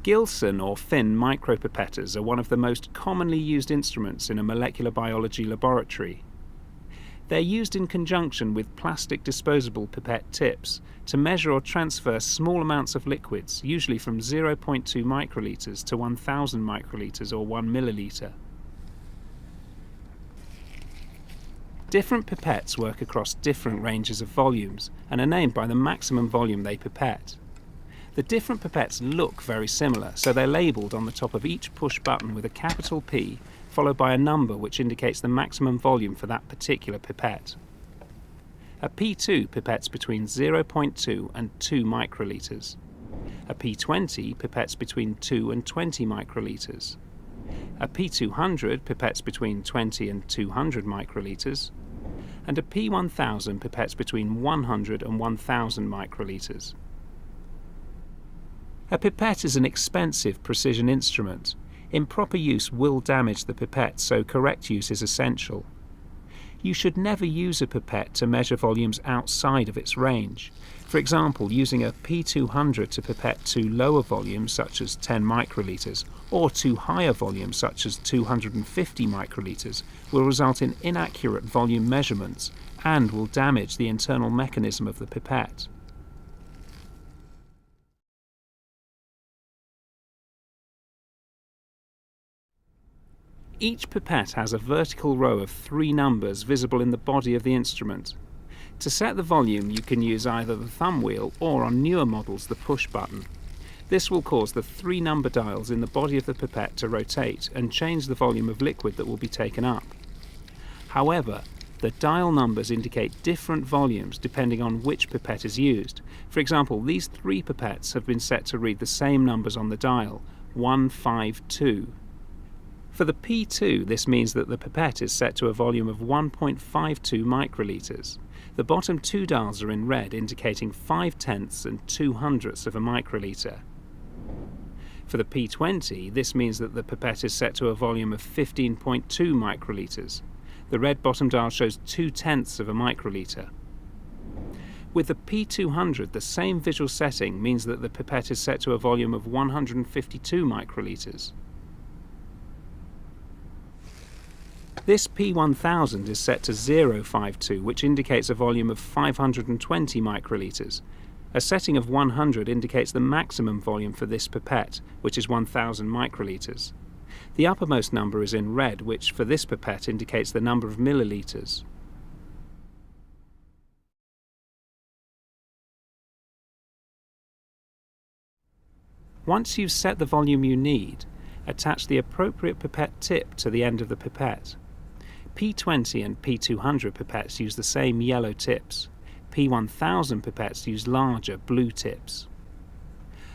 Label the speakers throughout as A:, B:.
A: Gilson or fin micropipetters are one of the most commonly used instruments in a molecular biology laboratory. They're used in conjunction with plastic disposable pipette tips to measure or transfer small amounts of liquids, usually from 0.2 microliters to 1,000 microliters or 1 milliliter. Different pipettes work across different ranges of volumes and are named by the maximum volume they pipette. The different pipettes look very similar, so they're labelled on the top of each push button with a capital P followed by a number which indicates the maximum volume for that particular pipette. A P2 pipettes between 0.2 and 2 microliters. A P20 pipettes between 2 and 20 microliters. A P200 pipettes between 20 and 200 microliters. And a P1000 pipettes between 100 and 1000 microliters. A pipette is an expensive precision instrument. Improper use will damage the pipette, so correct use is essential. You should never use a pipette to measure volumes outside of its range. For example, using a P200 to pipette to lower volumes such as 10 microliters or to higher volumes such as 250 microliters will result in inaccurate volume measurements and will damage the internal mechanism of the pipette. Each pipette has a vertical row of 3 numbers visible in the body of the instrument. To set the volume, you can use either the thumb wheel or, on newer models, the push button. This will cause the 3 number dials in the body of the pipette to rotate and change the volume of liquid that will be taken up. However, the dial numbers indicate different volumes depending on which pipette is used. For example, these 3 pipettes have been set to read the same numbers on the dial, 152. For the P2, this means that the pipette is set to a volume of 1.52 microliters. The bottom 2 dials are in red, indicating 5/10 and 2/100 of a microliter. For the P20, this means that the pipette is set to a volume of 15.2 microliters. The red bottom dial shows 2/10 of a microliter. With the P200, the same visual setting means that the pipette is set to a volume of 152 microliters. This P1000 is set to 0.52, which indicates a volume of 520 microliters. A setting of 100 indicates the maximum volume for this pipette, which is 1,000 microliters. The uppermost number is in red, which for this pipette indicates the number of milliliters. Once you've set the volume you need, attach the appropriate pipette tip to the end of the pipette. P20 and P200 pipettes use the same yellow tips. P1000 pipettes use larger blue tips.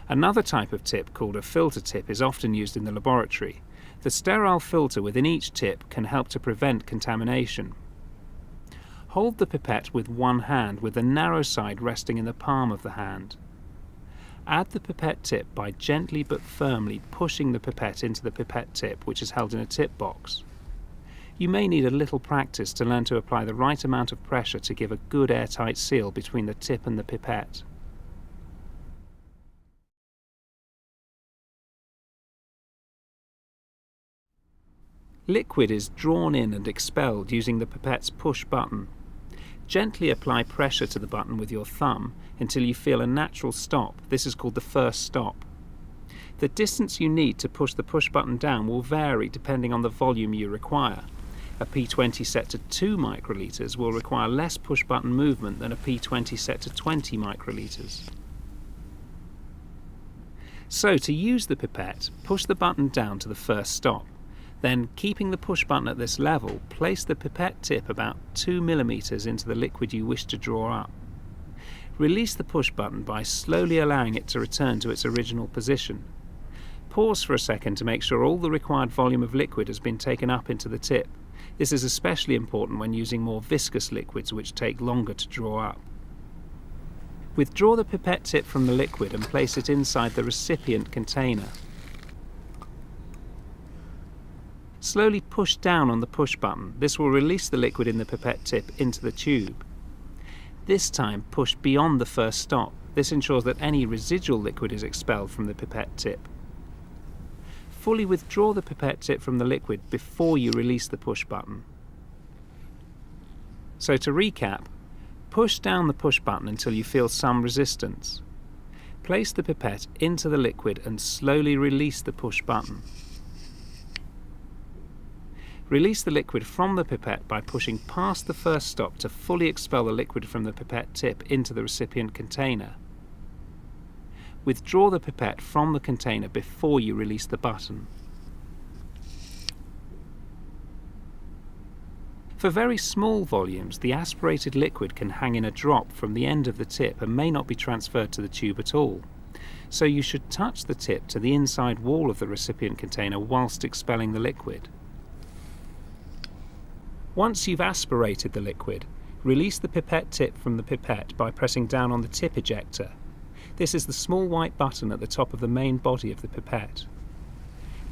A: Another type of tip, called a filter tip, is often used in the laboratory. The sterile filter within each tip can help to prevent contamination. Hold the pipette with one hand, with the narrow side resting in the palm of the hand. Add the pipette tip by gently but firmly pushing the pipette into the pipette tip, which is held in a tip box. You may need a little practice to learn to apply the right amount of pressure to give a good airtight seal between the tip and the pipette. Liquid is drawn in and expelled using the pipette's push button. Gently apply pressure to the button with your thumb until you feel a natural stop. This is called the first stop. The distance you need to push the push button down will vary depending on the volume you require. A P20 set to 2 microliters will require less push button movement than a P20 set to 20 microliters. So to use the pipette, push the button down to the first stop. Then, keeping the push button at this level, place the pipette tip about 2 millimeters into the liquid you wish to draw up. Release the push button by slowly allowing it to return to its original position. Pause for a second to make sure all the required volume of liquid has been taken up into the tip. This is especially important when using more viscous liquids, which take longer to draw up. Withdraw the pipette tip from the liquid and place it inside the recipient container. Slowly push down on the push button. This will release the liquid in the pipette tip into the tube. This time push beyond the first stop. This ensures that any residual liquid is expelled from the pipette tip. fully withdraw the pipette tip from the liquid before you release the push button. So to recap, push down the push button until you feel some resistance. Place the pipette into the liquid and slowly release the push button. Release the liquid from the pipette by pushing past the first stop to fully expel the liquid from the pipette tip into the recipient container. Withdraw the pipette from the container before you release the button. For very small volumes, the aspirated liquid can hang in a drop from the end of the tip and may not be transferred to the tube at all. So you should touch the tip to the inside wall of the recipient container whilst expelling the liquid. Once you've aspirated the liquid, release the pipette tip from the pipette by pressing down on the tip ejector. This is the small white button at the top of the main body of the pipette.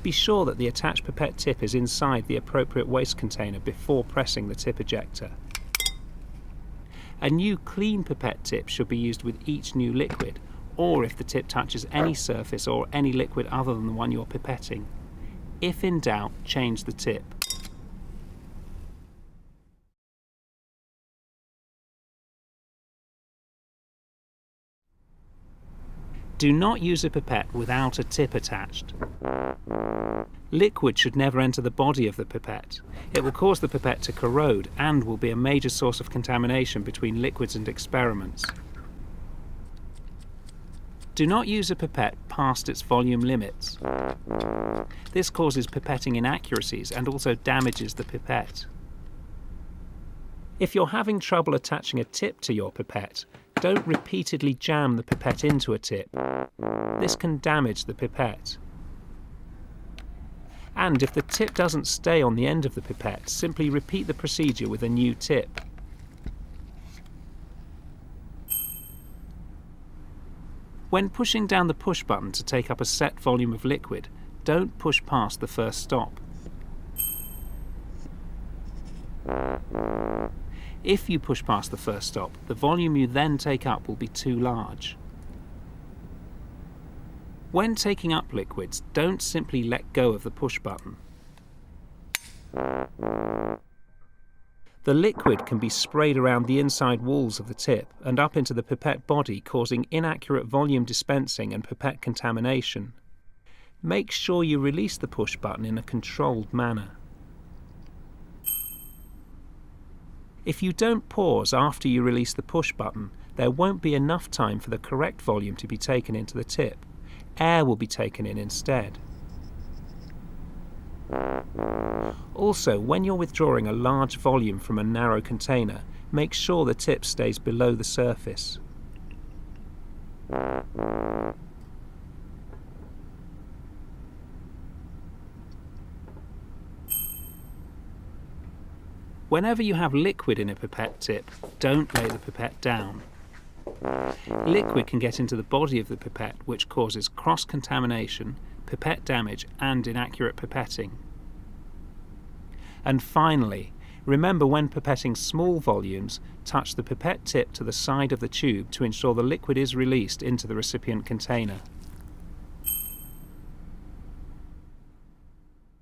A: Be sure that the attached pipette tip is inside the appropriate waste container before pressing the tip ejector. A new clean pipette tip should be used with each new liquid, or if the tip touches any surface or any liquid other than the one you're pipetting. If in doubt, change the tip. Do not use a pipette without a tip attached. Liquid should never enter the body of the pipette. It will cause the pipette to corrode and will be a major source of contamination between liquids and experiments. Do not use a pipette past its volume limits. This causes pipetting inaccuracies and also damages the pipette. If you're having trouble attaching a tip to your pipette, don't repeatedly jam the pipette into a tip. This can damage the pipette. And if the tip doesn't stay on the end of the pipette, simply repeat the procedure with a new tip. When pushing down the push button to take up a set volume of liquid, don't push past the first stop. If you push past the first stop, the volume you then take up will be too large. When taking up liquids, don't simply let go of the push button. The liquid can be sprayed around the inside walls of the tip and up into the pipette body, causing inaccurate volume dispensing and pipette contamination. Make sure you release the push button in a controlled manner. If you don't pause after you release the push button, there won't be enough time for the correct volume to be taken into the tip. Air will be taken in instead. Also, when you're withdrawing a large volume from a narrow container, make sure the tip stays below the surface. Whenever you have liquid in a pipette tip, don't lay the pipette down. Liquid can get into the body of the pipette, which causes cross-contamination, pipette damage and inaccurate pipetting. And finally, remember when pipetting small volumes, touch the pipette tip to the side of the tube to ensure the liquid is released into the recipient container.